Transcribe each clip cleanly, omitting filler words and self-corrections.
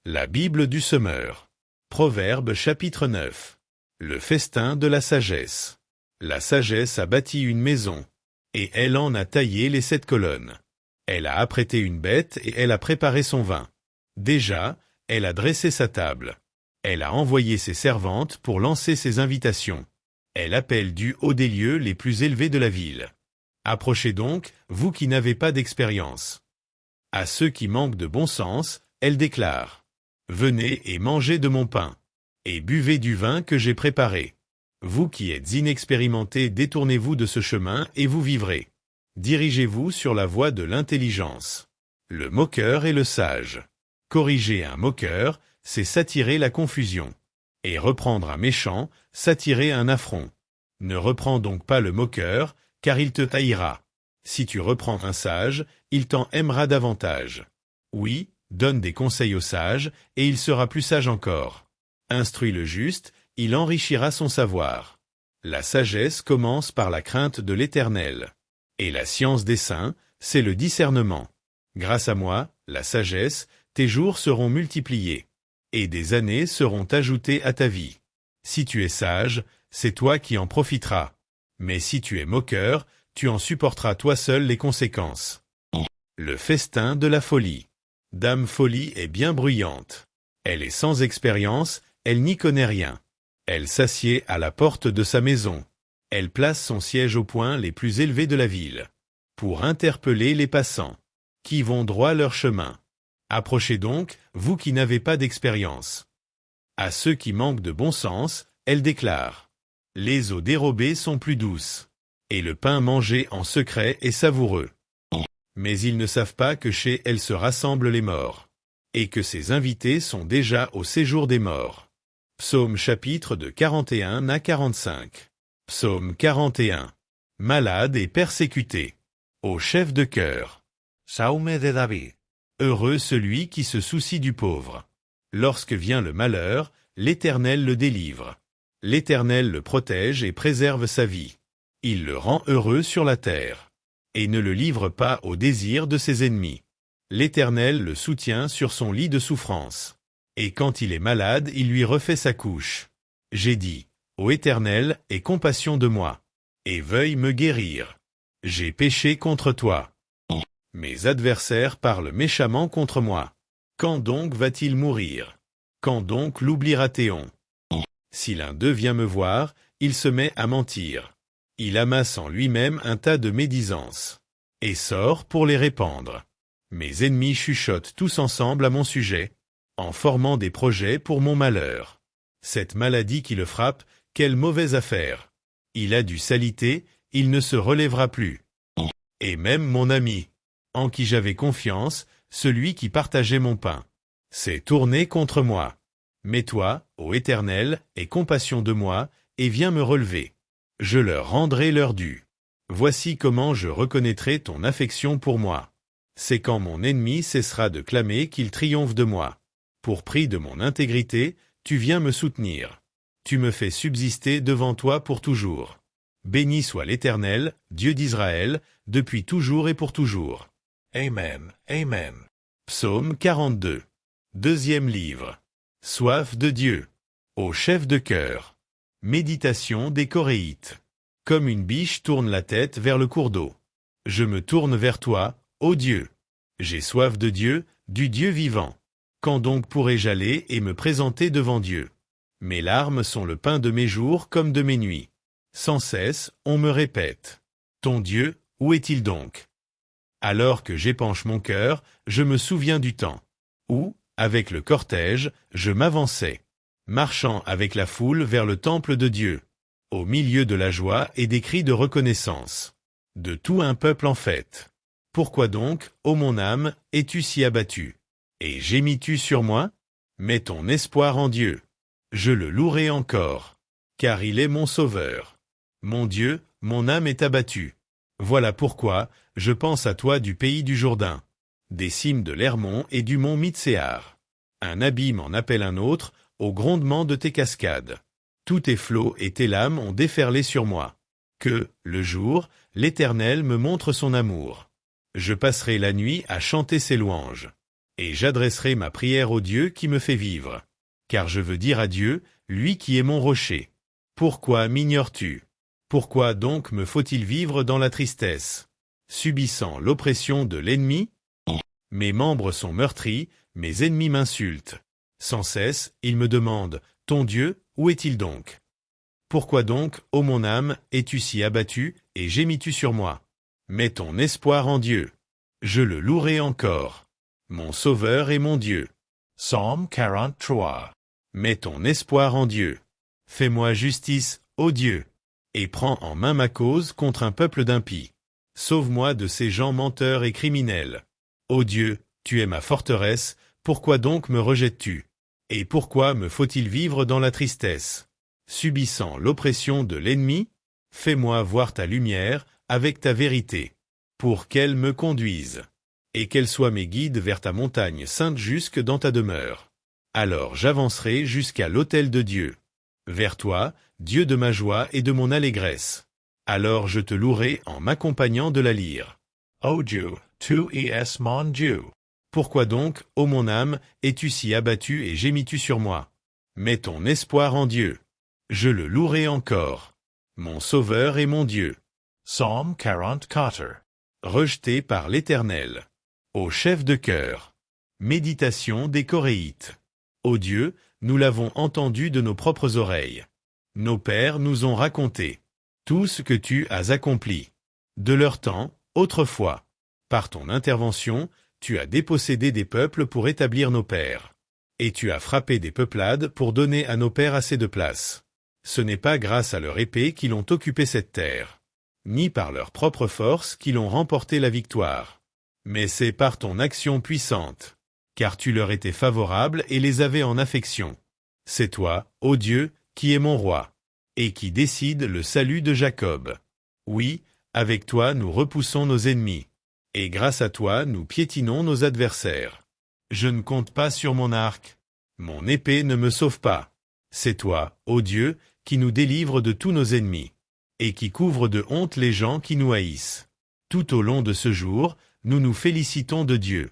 La Bible du semeur. Proverbes chapitre 9. Le festin de la sagesse. La sagesse a bâti une maison, et elle en a taillé les 7 colonnes. Elle a apprêté une bête et elle a préparé son vin. Déjà, elle a dressé sa table. Elle a envoyé ses servantes pour lancer ses invitations. Elle appelle du haut des lieux les plus élevés de la ville. Approchez donc, vous qui n'avez pas d'expérience. À ceux qui manquent de bon sens, elle déclare: Venez et mangez de mon pain, et buvez du vin que j'ai préparé. Vous qui êtes inexpérimentés, détournez-vous de ce chemin et vous vivrez. Dirigez-vous sur la voie de l'intelligence. Le moqueur et le sage. Corriger un moqueur, c'est s'attirer la confusion. Et reprendre un méchant, s'attirer un affront. Ne reprends donc pas le moqueur, car il te haïra. Si tu reprends un sage, il t'en aimera davantage. Oui, donne des conseils au sage, et il sera plus sage encore. Instruis le juste, il enrichira son savoir. La sagesse commence par la crainte de l'Éternel. Et la science des saints, c'est le discernement. Grâce à moi, la sagesse, tes jours seront multipliés, et des années seront ajoutées à ta vie. Si tu es sage, c'est toi qui en profiteras. Mais si tu es moqueur, tu en supporteras toi seul les conséquences. Le festin de la folie. Dame Folie est bien bruyante. Elle est sans expérience, elle n'y connaît rien. Elle s'assied à la porte de sa maison. Elle place son siège aux points les plus élevés de la ville, pour interpeller les passants, qui vont droit leur chemin. Approchez donc, vous qui n'avez pas d'expérience. À ceux qui manquent de bon sens, elle déclare: Les eaux dérobées sont plus douces, et le pain mangé en secret est savoureux. Mais ils ne savent pas que chez elle se rassemblent les morts, et que ses invités sont déjà au séjour des morts. Psaume chapitre de 41 à 45. Psaume 41. Malade et persécuté. Au chef de chœur. Saume de David. Heureux celui qui se soucie du pauvre. Lorsque vient le malheur, l'Éternel le délivre. L'Éternel le protège et préserve sa vie. Il le rend heureux sur la terre, et ne le livre pas au désir de ses ennemis. L'Éternel le soutient sur son lit de souffrance. Et quand il est malade, il lui refait sa couche. J'ai dit: Ô Éternel, aie compassion de moi, et veuille me guérir. J'ai péché contre toi. Mes adversaires parlent méchamment contre moi. Quand donc va-t-il mourir? Quand donc l'oubliera Théon? Si l'un d'eux vient me voir, il se met à mentir. Il amasse en lui-même un tas de médisances, et sort pour les répandre. Mes ennemis chuchotent tous ensemble à mon sujet, en formant des projets pour mon malheur. Cette maladie qui le frappe, quelle mauvaise affaire! Il a du salité, il ne se relèvera plus. Et même mon ami, en qui j'avais confiance, celui qui partageait mon pain, s'est tourné contre moi. Mais toi, ô Éternel, aie compassion de moi, et viens me relever. Je leur rendrai leur dû. Voici comment je reconnaîtrai ton affection pour moi. C'est quand mon ennemi cessera de clamer qu'il triomphe de moi. Pour prix de mon intégrité, tu viens me soutenir. Tu me fais subsister devant toi pour toujours. Béni soit l'Éternel, Dieu d'Israël, depuis toujours et pour toujours. Amen, Amen. Psaume 42. Deuxième livre. Soif de Dieu. Au chef de chœur. Méditation des Coréites. Comme une biche tourne la tête vers le cours d'eau. Je me tourne vers toi, ô Dieu. J'ai soif de Dieu, du Dieu vivant. Quand donc pourrai-je aller et me présenter devant Dieu? Mes larmes sont le pain de mes jours comme de mes nuits. Sans cesse, on me répète: Ton Dieu, où est-il donc? Alors que j'épanche mon cœur, je me souviens du temps où, avec le cortège, je m'avançais, marchant avec la foule vers le temple de Dieu, au milieu de la joie et des cris de reconnaissance, de tout un peuple en fête. Pourquoi donc, ô mon âme, es-tu si abattue? Et gémis-tu sur moi? Mets ton espoir en Dieu. Je le louerai encore, car il est mon sauveur. Mon Dieu, mon âme est abattue. Voilà pourquoi je pense à toi du pays du Jourdain, des cimes de l'Hermon et du mont Mitséar. Un abîme en appelle un autre, au grondement de tes cascades. Tous tes flots et tes lames ont déferlé sur moi. Que, le jour, l'Éternel me montre son amour. Je passerai la nuit à chanter ses louanges. et j'adresserai ma prière au Dieu qui me fait vivre. Car je veux dire à Dieu, lui qui est mon rocher. Pourquoi m'ignores-tu? Pourquoi donc me faut-il vivre dans la tristesse, subissant l'oppression de l'ennemi? Mes membres sont meurtris, mes ennemis m'insultent. Sans cesse, ils me demandent, ton Dieu, où est-il donc? Pourquoi donc, ô mon âme, es-tu si abattue, et gémis-tu sur moi? Mets ton espoir en Dieu. Je le louerai encore. Mon Sauveur et mon Dieu. Psalm 43. Mets ton espoir en Dieu. Fais-moi justice, ô Dieu, et prends en main ma cause contre un peuple d'impies. Sauve-moi de ces gens menteurs et criminels. Ô Dieu, tu es ma forteresse, pourquoi donc me rejettes-tu? Et pourquoi me faut-il vivre dans la tristesse, subissant l'oppression de l'ennemi? Fais-moi voir ta lumière, avec ta vérité, pour qu'elle me conduise, et qu'elle soit mes guides vers ta montagne sainte jusque dans ta demeure. Alors j'avancerai jusqu'à l'autel de Dieu. Vers toi, Dieu de ma joie et de mon allégresse. Alors je te louerai en m'accompagnant de la lyre. O Dieu, tu es mon Dieu. Pourquoi donc, ô mon âme, es-tu si abattu et gémis-tu sur moi? Mets ton espoir en Dieu. Je le louerai encore. Mon Sauveur et mon Dieu. Psalm 44. Rejeté par l'Éternel. Au chef de chœur. Méditation des Coréites. Ô Dieu, nous l'avons entendu de nos propres oreilles. Nos pères nous ont raconté tout ce que tu as accompli. De leur temps, autrefois. Par ton intervention, tu as dépossédé des peuples pour établir nos pères. Et tu as frappé des peuplades pour donner à nos pères assez de place. Ce n'est pas grâce à leur épée qu'ils ont occupé cette terre, ni par leur propre force qu'ils ont remporté la victoire. Mais c'est par ton action puissante, car tu leur étais favorable et les avais en affection. C'est toi, ô Dieu, qui es mon roi, et qui décide le salut de Jacob. Oui, avec toi nous repoussons nos ennemis, et grâce à toi nous piétinons nos adversaires. Je ne compte pas sur mon arc, mon épée ne me sauve pas. C'est toi, ô Dieu, qui nous délivre de tous nos ennemis, et qui couvre de honte les gens qui nous haïssent. Tout au long de ce jour, nous nous félicitons de Dieu.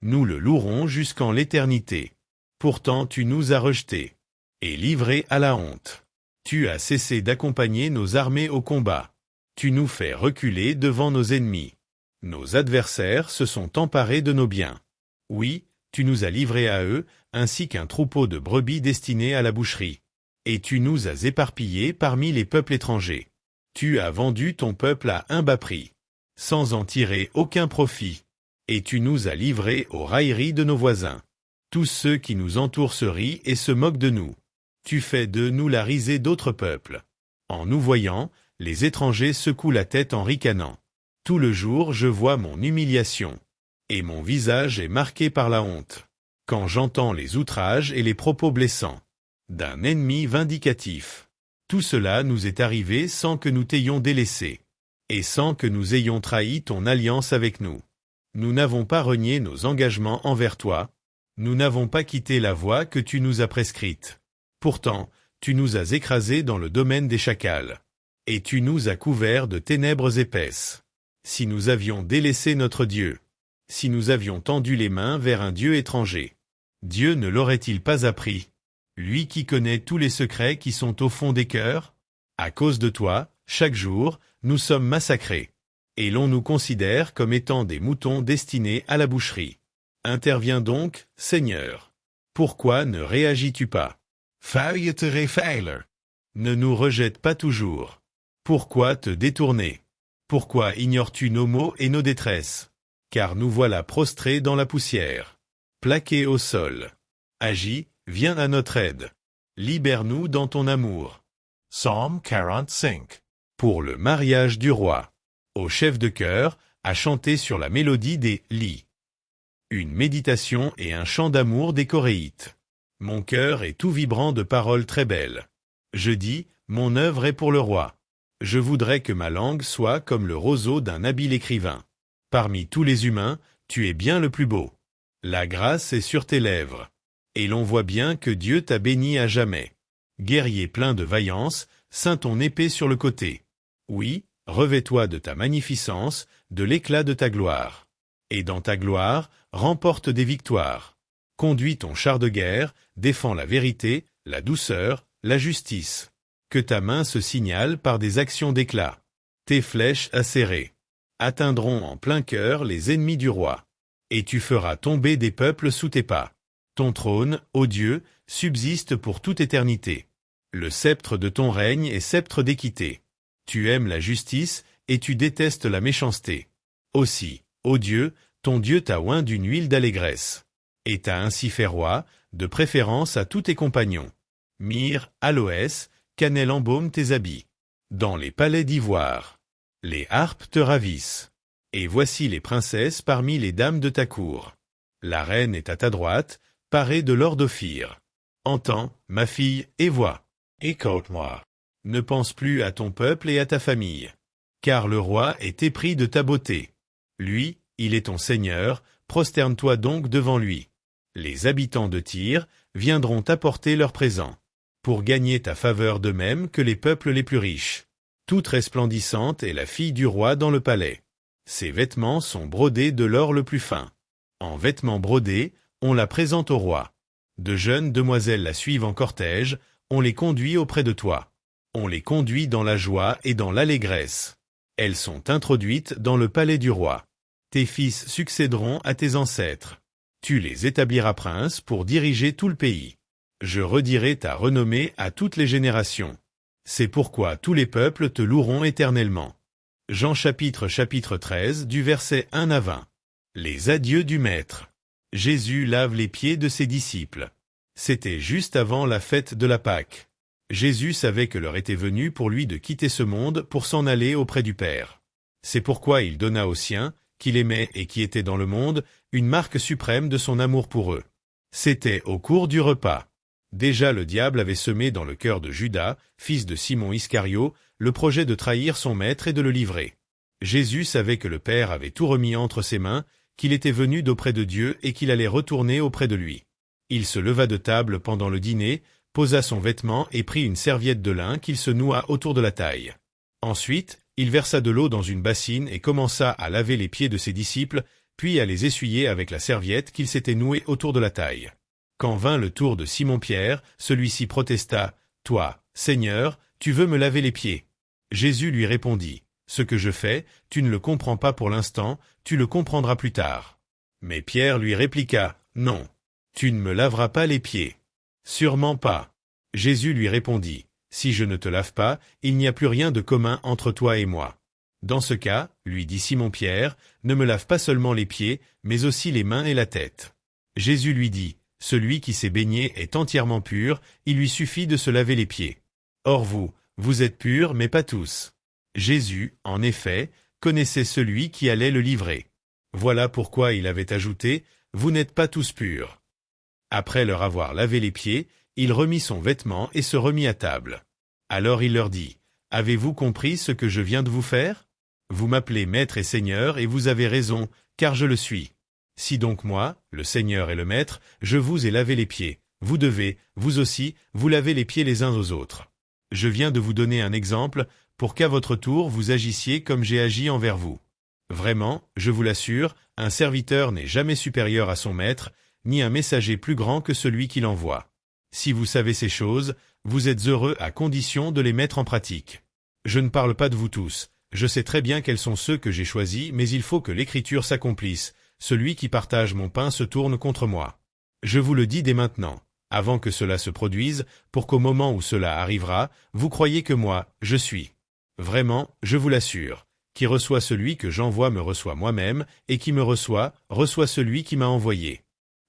Nous le louerons jusqu'en l'éternité. Pourtant tu nous as rejetés, et livrés à la honte. Tu as cessé d'accompagner nos armées au combat. Tu nous fais reculer devant nos ennemis. Nos adversaires se sont emparés de nos biens. Oui, tu nous as livrés à eux, ainsi qu'un troupeau de brebis destiné à la boucherie. Et tu nous as éparpillés parmi les peuples étrangers. Tu as vendu ton peuple à un bas prix, sans en tirer aucun profit. Et tu nous as livrés aux railleries de nos voisins. Tous ceux qui nous entourent se rient et se moquent de nous. Tu fais de nous la risée d'autres peuples. En nous voyant, les étrangers secouent la tête en ricanant. Tout le jour je vois mon humiliation, et mon visage est marqué par la honte, quand j'entends les outrages et les propos blessants d'un ennemi vindicatif. Tout cela nous est arrivé sans que nous t'ayons délaissé, et sans que nous ayons trahi ton alliance avec nous. Nous n'avons pas renié nos engagements envers toi, nous n'avons pas quitté la voie que tu nous as prescrite. Pourtant, tu nous as écrasés dans le domaine des chacals, et tu nous as couverts de ténèbres épaisses. Si nous avions délaissé notre Dieu, si nous avions tendu les mains vers un Dieu étranger, Dieu ne l'aurait-il pas appris, lui qui connaît tous les secrets qui sont au fond des cœurs? À cause de toi, chaque jour, nous sommes massacrés, et l'on nous considère comme étant des moutons destinés à la boucherie. Interviens donc, Seigneur. Pourquoi ne réagis-tu pas? Vouw je te reveiler. Ne nous rejette pas toujours. Pourquoi te détourner? Pourquoi ignores-tu nos maux et nos détresses? Car nous voilà prostrés dans la poussière, plaqués au sol. Agis, viens à notre aide. Libère-nous dans ton amour. Psalm 45. Pour le mariage du roi. Au chef de chœur, à chanter sur la mélodie des lits. Une méditation et un chant d'amour des Coréites. Mon cœur est tout vibrant de paroles très belles. Je dis, mon œuvre est pour le roi. Je voudrais que ma langue soit comme le roseau d'un habile écrivain. Parmi tous les humains, tu es bien le plus beau. La grâce est sur tes lèvres. Et l'on voit bien que Dieu t'a béni à jamais. Guerrier plein de vaillance, ceins ton épée sur le côté. Oui, revêt-toi de ta magnificence, de l'éclat de ta gloire. Et dans ta gloire, remporte des victoires. Conduis ton char de guerre, défends la vérité, la douceur, la justice. Que ta main se signale par des actions d'éclat. Tes flèches acérées atteindront en plein cœur les ennemis du roi. Et tu feras tomber des peuples sous tes pas. Ton trône, ô Dieu, subsiste pour toute éternité. Le sceptre de ton règne est sceptre d'équité. Tu aimes la justice, et tu détestes la méchanceté. Aussi, ô Dieu, ton Dieu t'a oint d'une huile d'allégresse. Et t'a ainsi fait roi, de préférence à tous tes compagnons. Myrrhe, aloès, cannelle embaume tes habits. Dans les palais d'ivoire. Les harpes te ravissent. Et voici les princesses parmi les dames de ta cour. La reine est à ta droite, parée de l'or d'Ophir. Entends, ma fille, et vois. Écoute-moi. Ne pense plus à ton peuple et à ta famille. Car le roi est épris de ta beauté. Lui, il est ton Seigneur, prosterne-toi donc devant lui. Les habitants de Tyr viendront t'apporter leurs présents. Pour gagner ta faveur de même que les peuples les plus riches. Toute resplendissante est la fille du roi dans le palais. Ses vêtements sont brodés de l'or le plus fin. En vêtements brodés, on la présente au roi. De jeunes demoiselles la suivent en cortège, on les conduit auprès de toi. On les conduit dans la joie et dans l'allégresse. Elles sont introduites dans le palais du roi. Tes fils succéderont à tes ancêtres. Tu les établiras princes pour diriger tout le pays. Je redirai ta renommée à toutes les générations. C'est pourquoi tous les peuples te loueront éternellement. Jean chapitre 13 du verset 1 à 20. Les adieux du Maître. Jésus lave les pieds de ses disciples. C'était juste avant la fête de la Pâque. Jésus savait que l'heure était venue pour lui de quitter ce monde pour s'en aller auprès du Père. C'est pourquoi il donna aux siens, qu'il aimait et qui étaient dans le monde, une marque suprême de son amour pour eux. C'était au cours du repas. Déjà le diable avait semé dans le cœur de Judas, fils de Simon Iscario, le projet de trahir son maître et de le livrer. Jésus savait que le Père avait tout remis entre ses mains, qu'il était venu d'auprès de Dieu et qu'il allait retourner auprès de lui. Il se leva de table pendant le dîner, posa son vêtement et prit une serviette de lin qu'il se noua autour de la taille. Ensuite, il versa de l'eau dans une bassine et commença à laver les pieds de ses disciples, puis à les essuyer avec la serviette qu'il s'était nouée autour de la taille. Quand vint le tour de Simon-Pierre, celui-ci protesta, « Toi, Seigneur, tu veux me laver les pieds ?» Jésus lui répondit, « Ce que je fais, tu ne le comprends pas pour l'instant, tu le comprendras plus tard. » Mais Pierre lui répliqua, « Non, tu ne me laveras pas les pieds. » « Sûrement pas. » Jésus lui répondit, « Si je ne te lave pas, il n'y a plus rien de commun entre toi et moi. » Dans ce cas, lui dit Simon-Pierre, « Ne me lave pas seulement les pieds, mais aussi les mains et la tête. » Jésus lui dit, « Celui qui s'est baigné est entièrement pur, il lui suffit de se laver les pieds. Or vous êtes purs, mais pas tous. » Jésus, en effet, connaissait celui qui allait le livrer. Voilà pourquoi il avait ajouté, « Vous n'êtes pas tous purs. » Après leur avoir lavé les pieds, il remit son vêtement et se remit à table. Alors il leur dit, « Avez-vous compris ce que je viens de vous faire? Vous m'appelez Maître et Seigneur et vous avez raison, car je le suis. Si donc moi, le Seigneur et le Maître, je vous ai lavé les pieds, vous devez, vous aussi, vous laver les pieds les uns aux autres. Je viens de vous donner un exemple pour qu'à votre tour vous agissiez comme j'ai agi envers vous. Vraiment, je vous l'assure, un serviteur n'est jamais supérieur à son maître, ni un messager plus grand que celui qui l'envoie. Si vous savez ces choses, vous êtes heureux à condition de les mettre en pratique. Je ne parle pas de vous tous, je sais très bien quels sont ceux que j'ai choisis, mais il faut que l'écriture s'accomplisse. Celui qui partage mon pain se tourne contre moi. Je vous le dis dès maintenant, avant que cela se produise, pour qu'au moment où cela arrivera, vous croyiez que moi, je suis. Vraiment, je vous l'assure, qui reçoit celui que j'envoie me reçoit moi-même, et qui me reçoit, reçoit celui qui m'a envoyé.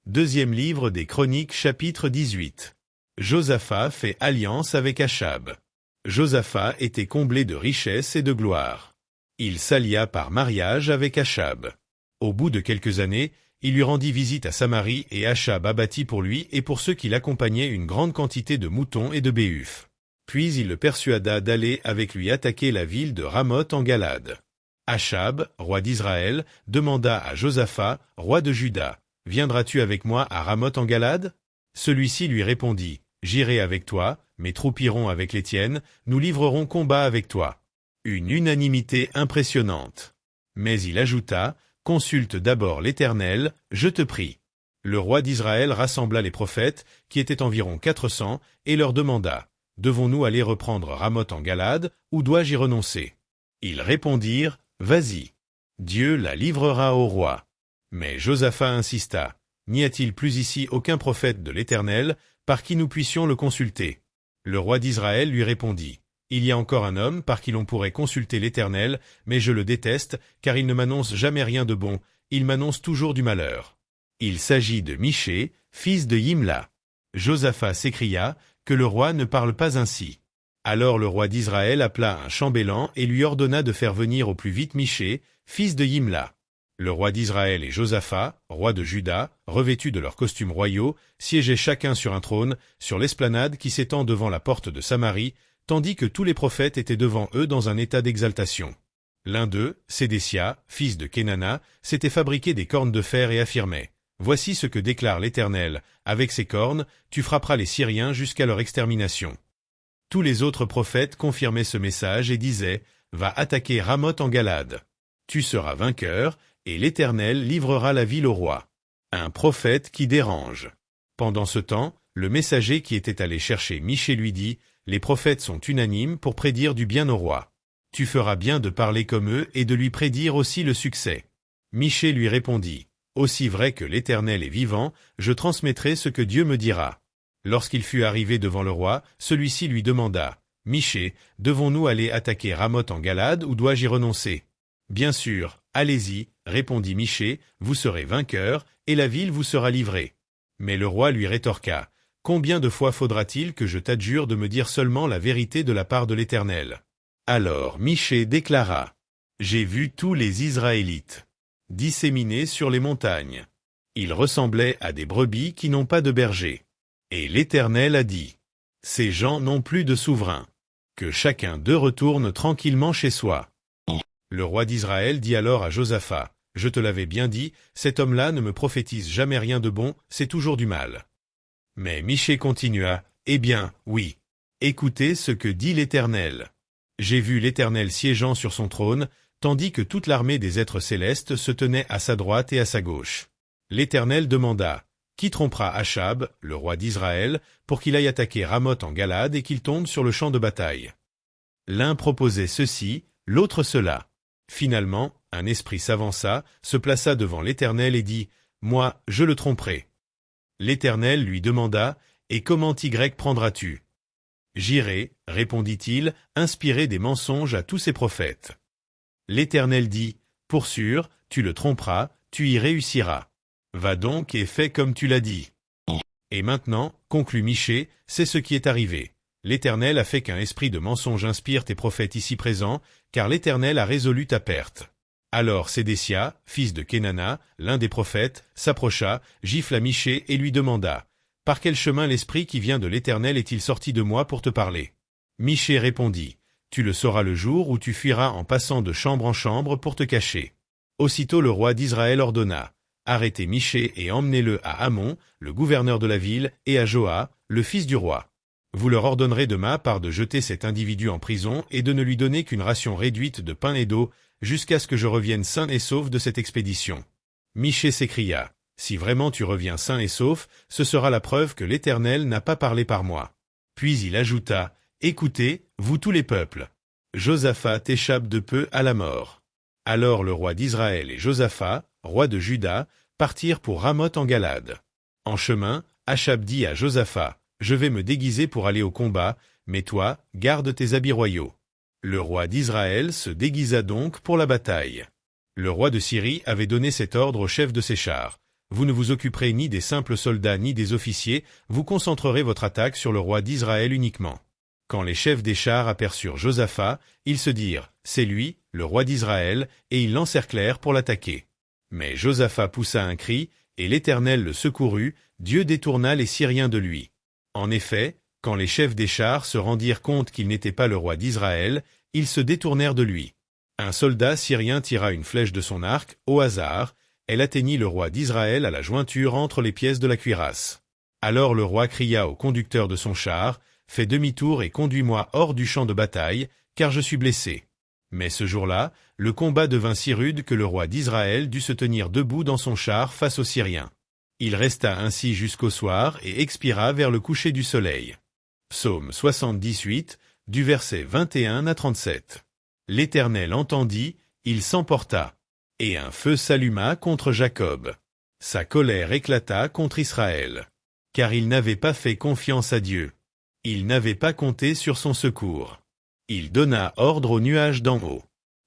Deuxième livre des Chroniques chapitre 18. Josaphat fait alliance avec Achab. Josaphat était comblé de richesses et de gloire. Il s'allia par mariage avec Achab. Au bout de quelques années, il lui rendit visite à Samarie et Achab abattit pour lui et pour ceux qui l'accompagnaient une grande quantité de moutons et de béhufs. Puis il le persuada d'aller avec lui attaquer la ville de Ramoth en Galade. Achab, roi d'Israël, demanda à Josaphat, roi de Juda, « Viendras-tu avec moi à Ramoth en Galade ?» Celui-ci lui répondit, « J'irai avec toi, mes troupes iront avec les tiennes, nous livrerons combat avec toi. » Une unanimité impressionnante. Mais il ajouta, « Consulte d'abord l'Éternel, je te prie. Le roi d'Israël rassembla les prophètes, qui étaient environ 400, et leur demanda, « Devons-nous aller reprendre Ramoth en Galade, ou dois-je y renoncer ?» Ils répondirent, « Vas-y. Dieu la livrera au roi. » Mais Josaphat insista, « N'y a-t-il plus ici aucun prophète de l'Éternel, par qui nous puissions le consulter ?» Le roi d'Israël lui répondit, « Il y a encore un homme par qui l'on pourrait consulter l'Éternel, mais je le déteste, car il ne m'annonce jamais rien de bon, il m'annonce toujours du malheur. Il s'agit de Michée, fils de Yimla. » Josaphat s'écria, « Que le roi ne parle pas ainsi. » Alors le roi d'Israël appela un chambellan et lui ordonna de faire venir au plus vite Michée, fils de Yimla. Le roi d'Israël et Josaphat, roi de Juda, revêtus de leurs costumes royaux, siégeaient chacun sur un trône, sur l'esplanade qui s'étend devant la porte de Samarie, tandis que tous les prophètes étaient devant eux dans un état d'exaltation. L'un d'eux, Sédécia, fils de Kenana, s'était fabriqué des cornes de fer et affirmait, « Voici ce que déclare l'Éternel, avec ces cornes, tu frapperas les Syriens jusqu'à leur extermination. » Tous les autres prophètes confirmaient ce message et disaient, « Va attaquer Ramoth en Galade. Tu seras vainqueur, et l'Éternel livrera la ville au roi. » Un prophète qui dérange. Pendant ce temps, le messager qui était allé chercher Michée lui dit, « Les prophètes sont unanimes pour prédire du bien au roi. Tu feras bien de parler comme eux et de lui prédire aussi le succès. » Michée lui répondit, « Aussi vrai que l'Éternel est vivant, je transmettrai ce que Dieu me dira. » Lorsqu'il fut arrivé devant le roi, celui-ci lui demanda, « Michée, devons-nous aller attaquer Ramoth en Galade ou dois-je y renoncer ?»« Bien sûr, allez-y, répondit Michée, vous serez vainqueur, et la ville vous sera livrée. » Mais le roi lui rétorqua, « Combien de fois faudra-t-il que je t'adjure de me dire seulement la vérité de la part de l'Éternel ?» Alors Michée déclara, « J'ai vu tous les Israélites disséminés sur les montagnes. Ils ressemblaient à des brebis qui n'ont pas de berger. Et l'Éternel a dit, « Ces gens n'ont plus de souverain. Que chacun d'eux retourne tranquillement chez soi. » Le roi d'Israël dit alors à Josaphat, « Je te l'avais bien dit, cet homme-là ne me prophétise jamais rien de bon, c'est toujours du mal. » Mais Michée continua, « Eh bien, oui. Écoutez ce que dit l'Éternel. J'ai vu l'Éternel siégeant sur son trône, tandis que toute l'armée des êtres célestes se tenait à sa droite et à sa gauche. L'Éternel demanda, « Qui trompera Achab, le roi d'Israël, pour qu'il aille attaquer Ramoth en Galade et qu'il tombe sur le champ de bataille ?» L'un proposait ceci, l'autre cela. Finalement, un esprit s'avança, se plaça devant l'Éternel et dit, « Moi, je le tromperai. » L'Éternel lui demanda, « Et comment Y prendras-tu » ?« J'irai, répondit-il, inspirer des mensonges à tous ces prophètes. » L'Éternel dit, « Pour sûr, tu le tromperas, tu y réussiras. Va donc et fais comme tu l'as dit. » Et maintenant, conclut Michée, c'est ce qui est arrivé. L'Éternel a fait qu'un esprit de mensonge inspire tes prophètes ici présents, car l'Éternel a résolu ta perte. Alors Sédécia, fils de Kenana, l'un des prophètes, s'approcha, gifla Michée et lui demanda, « Par quel chemin l'esprit qui vient de l'Éternel est-il sorti de moi pour te parler ?» Michée répondit, « Tu le sauras le jour où tu fuiras en passant de chambre en chambre pour te cacher. » Aussitôt le roi d'Israël ordonna, « Arrêtez Michée et emmenez-le à Amon, le gouverneur de la ville, et à Joa, le fils du roi. Vous leur ordonnerez de ma part de jeter cet individu en prison et de ne lui donner qu'une ration réduite de pain et d'eau, jusqu'à ce que je revienne sain et sauf de cette expédition. » Michée s'écria, « Si vraiment tu reviens sain et sauf, ce sera la preuve que l'Éternel n'a pas parlé par moi. » Puis il ajouta, « Écoutez, vous tous les peuples. Josaphat échappe de peu à la mort. » Alors le roi d'Israël et Josaphat, roi de Juda, partirent pour Ramoth en Galade. En chemin, Achab dit à Josaphat, « Je vais me déguiser pour aller au combat, mais toi, garde tes habits royaux. » Le roi d'Israël se déguisa donc pour la bataille. Le roi de Syrie avait donné cet ordre au chef de ses chars. « Vous ne vous occuperez ni des simples soldats ni des officiers, vous concentrerez votre attaque sur le roi d'Israël uniquement. » Quand les chefs des chars aperçurent Josaphat, ils se dirent, « C'est lui, le roi d'Israël, » et ils l'encerclèrent pour l'attaquer. Mais Josaphat poussa un cri, et l'Éternel le secourut, Dieu détourna les Syriens de lui. En effet, quand les chefs des chars se rendirent compte qu'il n'était pas le roi d'Israël, ils se détournèrent de lui. Un soldat syrien tira une flèche de son arc, au hasard, elle atteignit le roi d'Israël à la jointure entre les pièces de la cuirasse. Alors le roi cria au conducteur de son char, « Fais demi-tour et conduis-moi hors du champ de bataille, car je suis blessé. » Mais ce jour-là, le combat devint si rude que le roi d'Israël dut se tenir debout dans son char face aux Syriens. Il resta ainsi jusqu'au soir et expira vers le coucher du soleil. Psaume 78, du verset 21 à 37. L'Éternel entendit, il s'emporta. Et un feu s'alluma contre Jacob. Sa colère éclata contre Israël. Car il n'avait pas fait confiance à Dieu. Il n'avait pas compté sur son secours. Il donna ordre aux nuages d'en haut.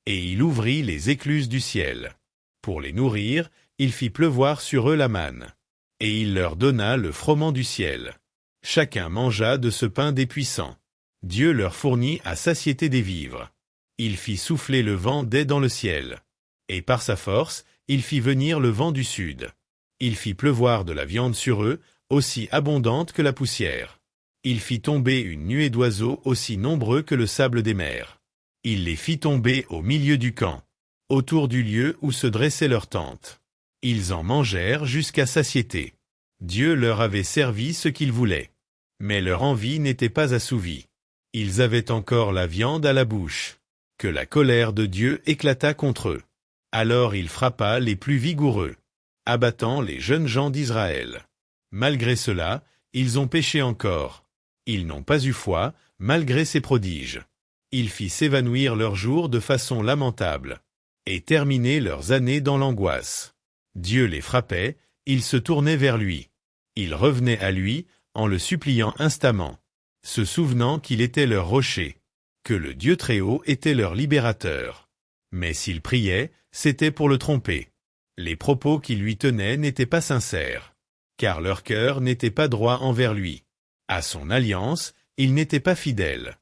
Et il ouvrit les écluses du ciel. Pour les nourrir, il fit pleuvoir sur eux la manne. Et il leur donna le froment du ciel. Chacun mangea de ce pain des puissants. Dieu leur fournit à satiété des vivres. Il fit souffler le vent dès dans le ciel. Et par sa force, il fit venir le vent du sud. Il fit pleuvoir de la viande sur eux, aussi abondante que la poussière. Il fit tomber une nuée d'oiseaux aussi nombreux que le sable des mers. Il les fit tomber au milieu du camp, autour du lieu où se dressait leur tente. Ils en mangèrent jusqu'à satiété. Dieu leur avait servi ce qu'ils voulaient. Mais leur envie n'était pas assouvie. Ils avaient encore la viande à la bouche. Que la colère de Dieu éclata contre eux. Alors il frappa les plus vigoureux, abattant les jeunes gens d'Israël. Malgré cela, ils ont péché encore. Ils n'ont pas eu foi, malgré ses prodiges. Il fit s'évanouir leurs jours de façon lamentable, et terminer leurs années dans l'angoisse. Dieu les frappait, ils se tournaient vers lui. Ils revenaient à lui, en le suppliant instamment, se souvenant qu'il était leur rocher, que le Dieu Très-Haut était leur libérateur. Mais s'ils priaient, c'était pour le tromper. Les propos qu'ils lui tenaient n'étaient pas sincères, car leur cœur n'était pas droit envers lui. À son alliance, ils n'étaient pas fidèles.